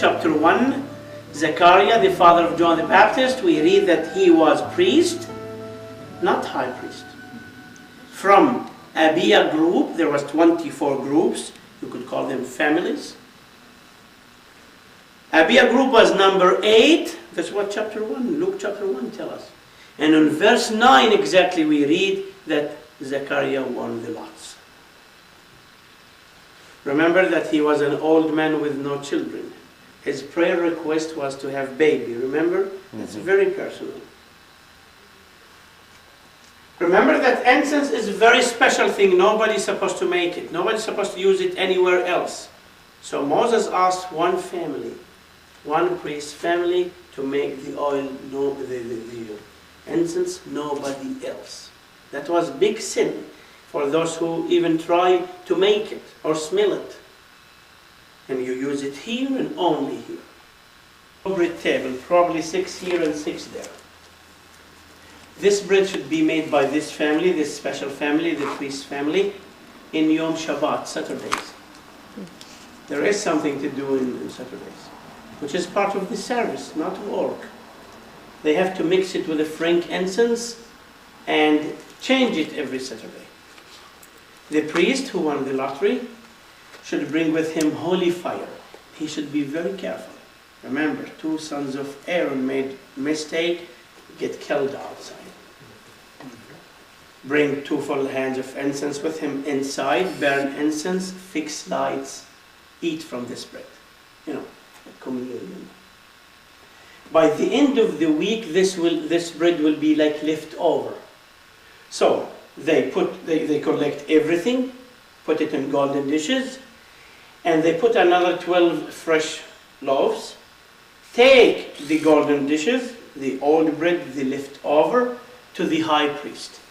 chapter 1, Zechariah, the father of John the Baptist, we read that he was priest, not high priest. From Abia group, there was 24 groups. You could call them families. Abia group was number 8. That's what chapter 1, Luke chapter 1 tells us. And in verse 9 exactly we read that Zechariah won the lots. Remember that he was an old man with no children. His prayer request was to have baby. Remember? It's very personal. Remember that incense is a very special thing. Nobody's supposed to make it. Nobody's supposed to use it anywhere else. So Moses asked one family, one priest family, to make the oil, the incense, nobody else. That was big sin for those who even try to make it or smell it. And you use it here and only here. Bread table, probably 6 here and 6 there. This bread should be made by this family, this special family, the priest family, in Yom Shabbat, Saturdays. There is something to do in Saturdays, which is part of the service, not work. They have to mix it with a frankincense and change it every Saturday. The priest who won the lottery should bring with him holy fire. He should be very careful. Remember, 2 sons of Aaron made mistake, get killed outside. Bring 2 full hands of incense with him inside, burn incense, fix lights, eat from this bread. You know, communion. By the end of the week, this bread will be like leftover. So they collect everything, put it in golden dishes, and they put another 12 fresh loaves. Take the golden dishes, the old bread, the leftover, to the high priest.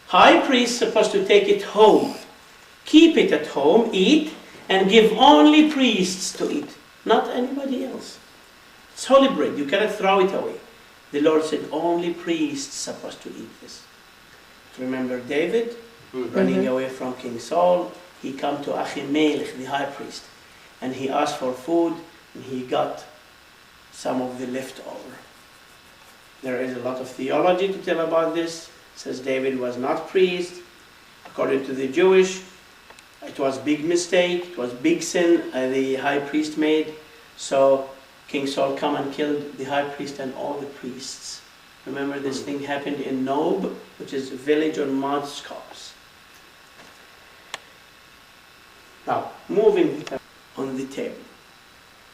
High priest is supposed to take it home, keep it at home, eat, and give only priests to eat, not anybody else. It's holy bread, you cannot throw it away. The Lord said only priests supposed to eat this. Remember David running away from King Saul? He come to Ahimelech, the high priest, and he asked for food, and he got some of the leftover. There is a lot of theology to tell about this. It says David was not priest. According to the Jewish, it was big mistake, it was big sin the high priest made. So King Saul come and killed the high priest and all the priests. Remember this thing happened in Nob, which is a village on Mount Scars. Now, moving on the table.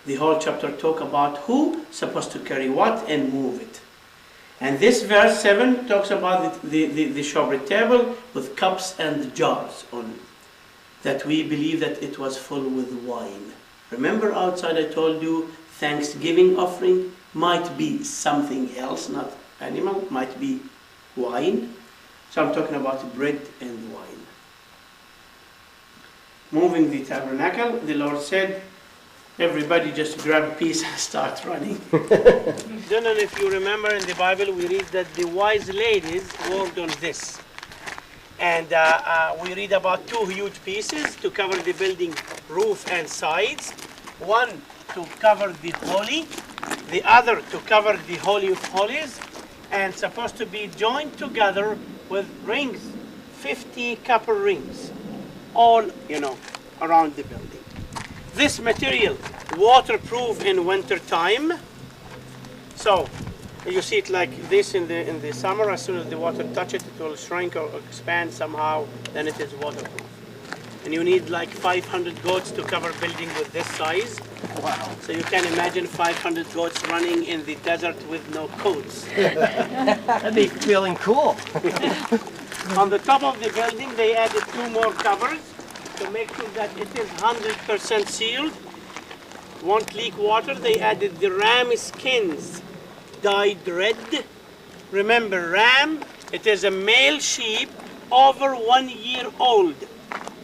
The whole chapter talk about who supposed to carry what and move it. And this verse 7 talks about the showbread table with cups and jars on it. That we believe that it was full with wine. Remember outside I told you Thanksgiving offering might be something else, not animal, might be wine. So I'm talking about bread and wine. Moving the tabernacle, the Lord said, everybody just grab a piece and start running. Don't know if you remember in the Bible we read that the wise ladies worked on this. And we read about 2 huge pieces to cover the building roof and sides. One to cover the holy, the other to cover the Holy of Holies, and supposed to be joined together with rings, 50 copper rings, all, around the building. This material, waterproof in winter time. So you see it like this in the summer. As soon as the water touches it, it will shrink or expand somehow. Then it is waterproof. And you need like 500 goats to cover building with this size. Wow! So you can imagine 500 goats running in the desert with no coats. That'd be feeling cool. On the top of the building, they added 2 more covers to make sure that it is 100% sealed. Won't leak water. They added the ram skins, dyed red. Remember, ram, it is a male sheep over 1 year old.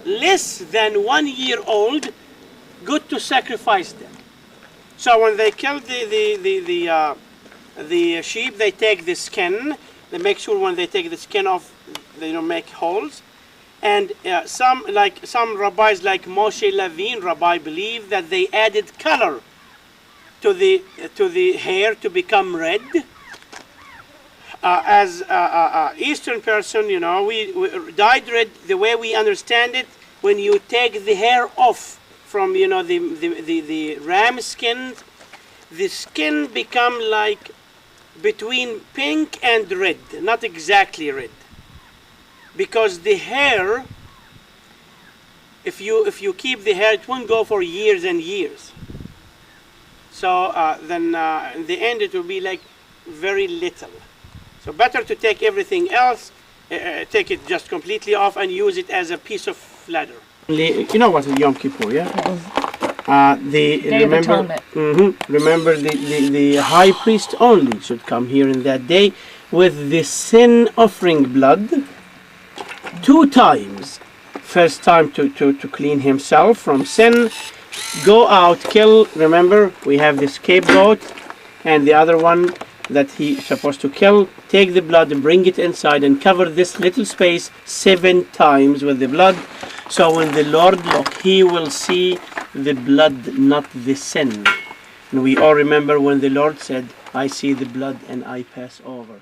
Less than 1 year old, good to sacrifice them. So when they kill the sheep, they take the skin. They make sure when they take the skin off, they don't make holes. And some rabbis like Moshe Levine, rabbi, believe that they added color to the hair to become red. As Eastern person, you know, we dyed red the way we understand it. When you take the hair off from, you know, the ram skin, the skin become like between pink and red, not exactly red, because the hair, if you keep the hair, it won't go for years and years. So then in the end it will be like very little. So better to take everything else, take it just completely off and use it as a piece of leather. You know what is Yom Kippur, yeah? Remember the high priest only should come here in that day with the sin offering blood 2 times. First time to clean himself from sin, go out, kill. Remember, we have the scapegoat, and the other one that he's supposed to kill. Take the blood and bring it inside and cover this little space 7 times with the blood. So when the Lord look, he will see the blood, not the sin. And we all remember when the Lord said, I see the blood and I pass over.